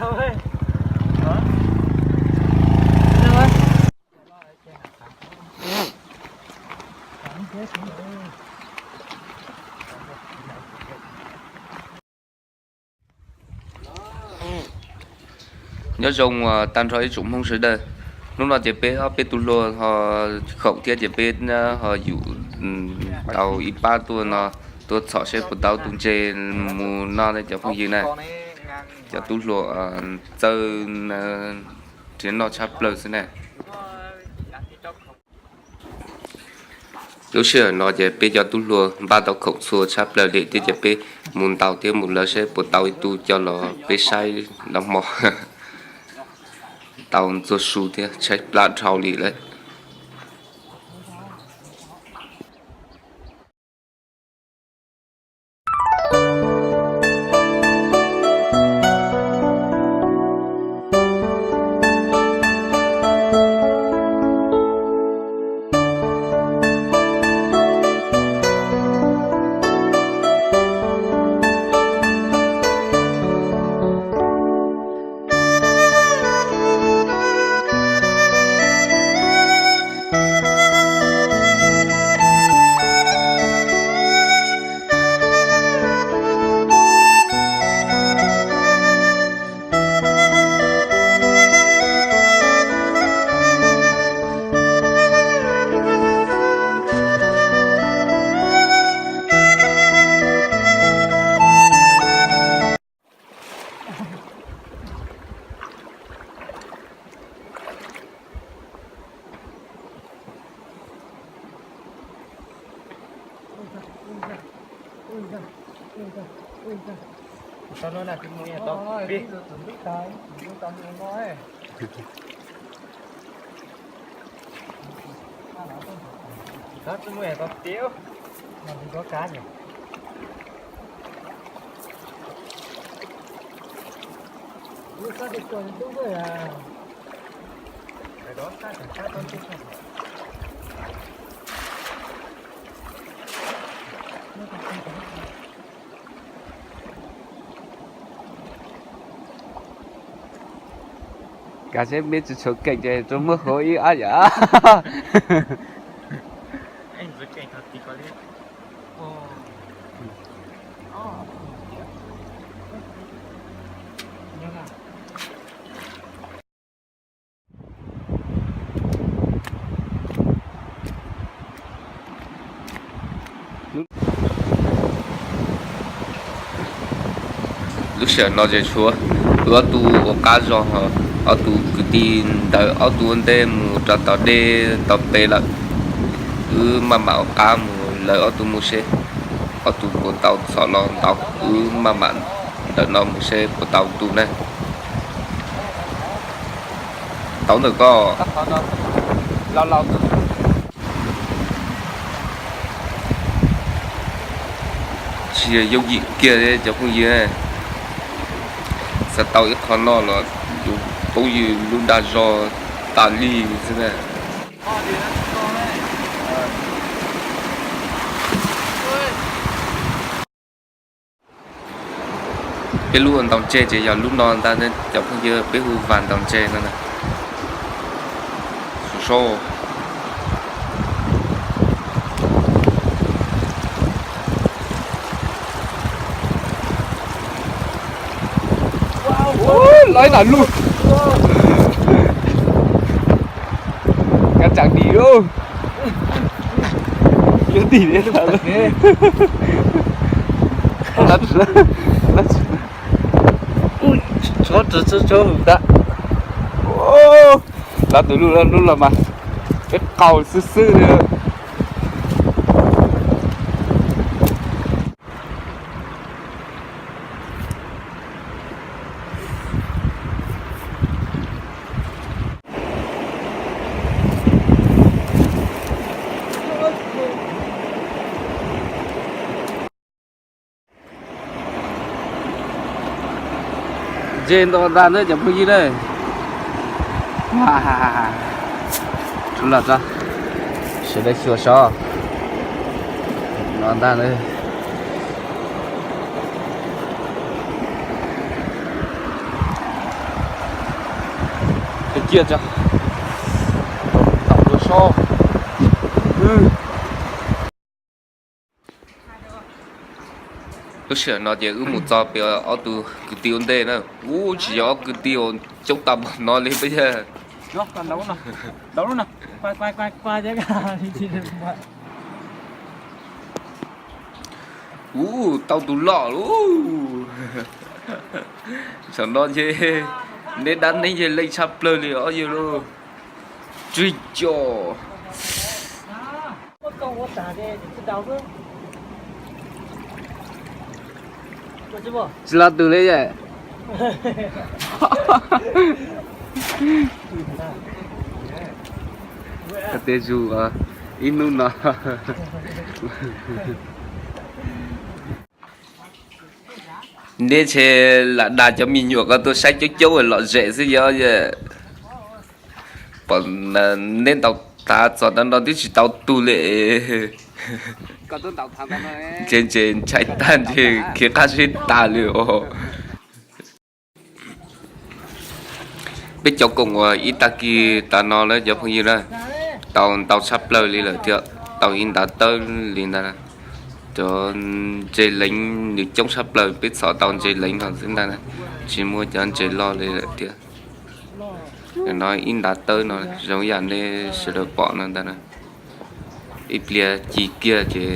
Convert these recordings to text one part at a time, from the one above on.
Đâu ấy? Hả? Đâu ấy? nhớ dùng tan rồi chúng không sử đây lúc nào chỉ biết họ biết tu lùa họ khẩu thiết chỉ biết họ dụ tàu ít ba tuần nó tôi sợ sẽ bắt đầu tung chế mù nó để cho không gì này cho tu lùa chơi trên nó chắp lời thế này lúc xưa nó chỉ biết cho tu lùa ba tàu khẩu xua chắp lời để chỉ biết muốn tàu tiêu một lần sẽ bắt đầu tu cho nó biết sai đóng mỏ tàu做书的才烂潮里嘞。Tao nói là cái mũi này tao biết cái tao nói đó cái mũi này tao tiêu mà thì có cá nhỉ lúc sao được tuần đúng rồi à cái đó cá tao tiêu cả sẽ biết số cảnh để tôi mới hỏi ai vậy anh rất cảnh thật thì có đấy lúc xưa nó chỉ chúa ở tu ở cá giò ở tu cứ tin đợi ở tu anh đây một trò tàu đê tàu bè là mà bảo cá một lời ở tu mua xe ở tu của tàu sọ lon tàu mà mặn đợi nó mua xe của tàu tu này tàu nữa có lâu chỉ dùng gì kia đấy cho không gì này sẽ tàu ít con nó là bố gì luôn đã do tàn ly thế này cái luôn tàu tre chỉ giờ lúc non ta nên chọc không giờ biết hư vàn tàu tre nữa nè số lấy là luôn ngăn chẳng đi đâu nhớ đi đấy là ui chó đã là từ lúc là mà cái cầu sư nữa trên đó ra nữa chẳng có gì đây chú lật ra sẽ đây sửa so nó ra đây kia cho tàu đồ so lúc xưa nó chỉ một trò biểu ở tụ cái tiêu đây nữa chỉ có cái tiêu chống tập nó lên bây giờ nó còn đấu nó nè qua chứ cả đi tao tụ lọ sao nó chứ nên đánh nên gì lấy sắp lên thì ở gì luôn truy cho con có xả đây thì đấu cơ chứ bộ chỉ là từ lấy vậy cái tên dù inu nó nên chế là đã cho mình nhựa cái tôi sách chỗ ở lọ rễ gì đó vậy còn nên tàu ta cho nó đi chỉ tàu tu lệ trên chạy tan thì kia cá xin ta liệu biết chỗ cùng Itaki ta nói là giống như đó tàu sắp lời đi là chưa tàu in đã tới liền đó cho chơi lính được chống sắp lời biết sợ tàu chơi lính còn chúng ta chỉ mua cho anh chơi lo đi là chưa nói in đã tới nó giống như này sẽ được bọn nó ta này ít lia chỉ kia chỉ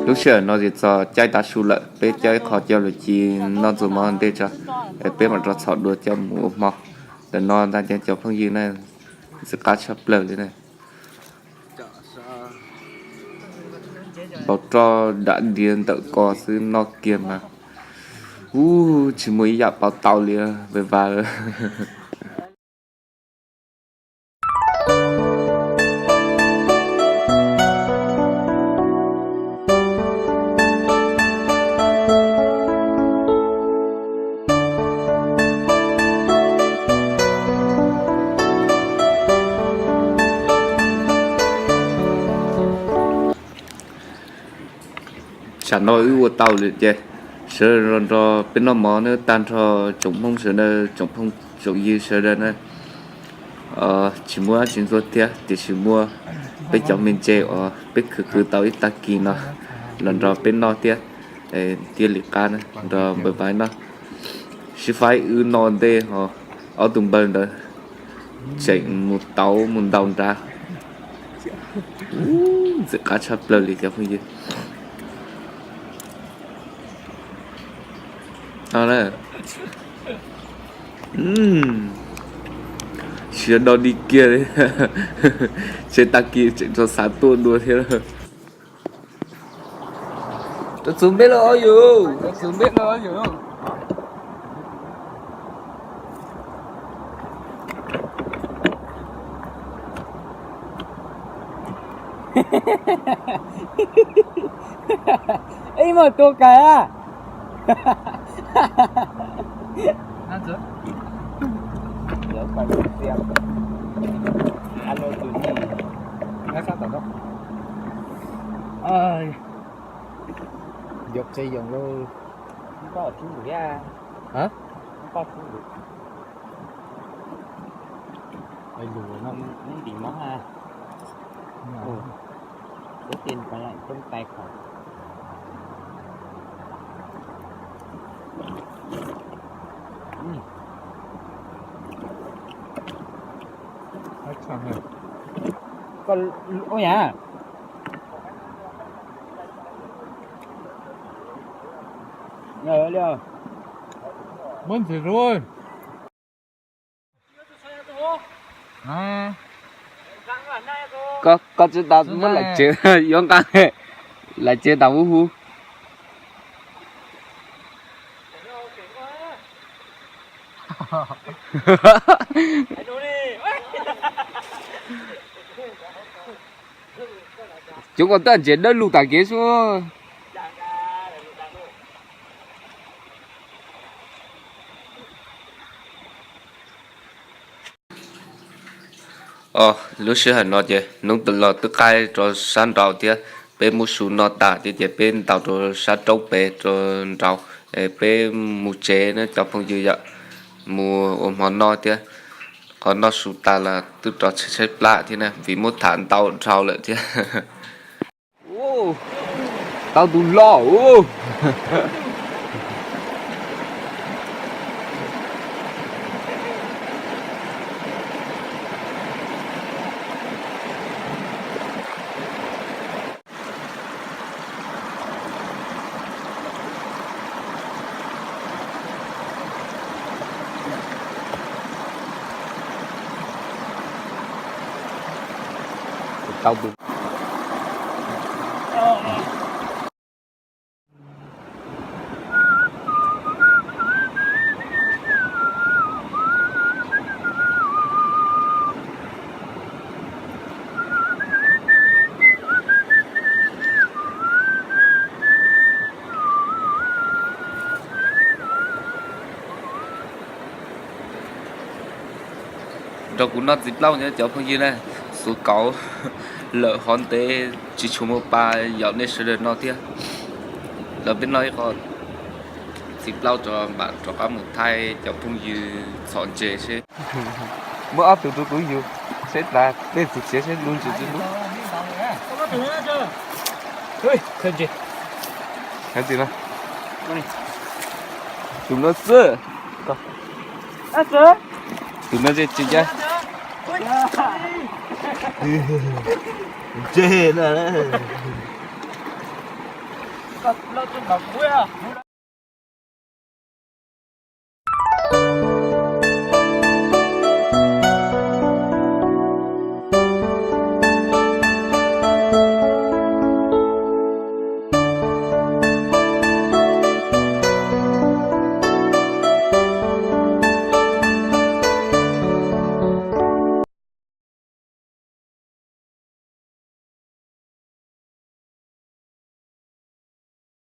lúc xưa nó thì cho trái ta su lợi bé trái khó cho là chi nó dùng món để cho bé mà cho sọt đuôi cho mù mò để nó ra cho phong gì này sẽ cá chép lời thế này bảo cho đã điền tự có xứ nó kia mà chỉ mới dạo bảo tàu liền về và chẳng nói ưu tàu được chứ sợ rồi bên nó mỏ nữa tan cho chúng không sợ nữa chúng không dùng gì sợ nữa chỉ mua chỉ做tiếthì chỉ mua bên trong mình chơi bên cứ tàu ít ta kỳ nó lần rồi bên nó tiếtiếliệt can rồi bởi vậy nó chỉ phải ưu non đây họ ở tung bên đó chạy một tàu một đồng ra sẽ cá chép lời thì không gì nè chưa đo đi kia đấy chơi ta kia chạy cho sáng tuôn đua thế rồi tôi xuống biết lo dù tôi xuống biết lo dù ấy mà tôi cái à ăn chưa? Giờ phải xem. Alo tụi nhỉ? Nghe sao tao đó? Ơi. Dục xây dựng luôn. Không có ở chung được ra. Hả? Không có chung được. Ơi lùa nó đi món ha. Ồ. Số tiền phải lại trong tài khoản. Con ôi à nhờ liều muốn gì rồi có chứ tao muốn là chơi giống ta là chơi tàu hú chúng còn tên chế đơn lù tả kế xuống lúc xưa hẳn nó chứ nông tự lo tự cái cho san rau thì bé một số nó tạ thì bên tàu cho san trâu bé cho rau bé một chế nó cho phong dư vậy mùa ôm họ nó thì họ nó số ta là tự cho chết lạ thì nè vì một tháng tàu rau lại chứ tao tụ lo tao tụ rồi cũng nó dịp lâu nhá cháu không như này số cáu lỡ hòn tế chỉ chung một ba dạo này sẽ được nó tiếc là bên nói còn dịp lâu cho bạn cho các một thay cháu không như chọn chế chứ mới áp từ túi vô sẽ là bên thực sẽ luôn chỉ luôn có thử nữa chưa ơi xem chị cái gì nào chúng nó sơ chúng nó sẽ chỉ ra chê nữa. Lâu trong bọc quê à?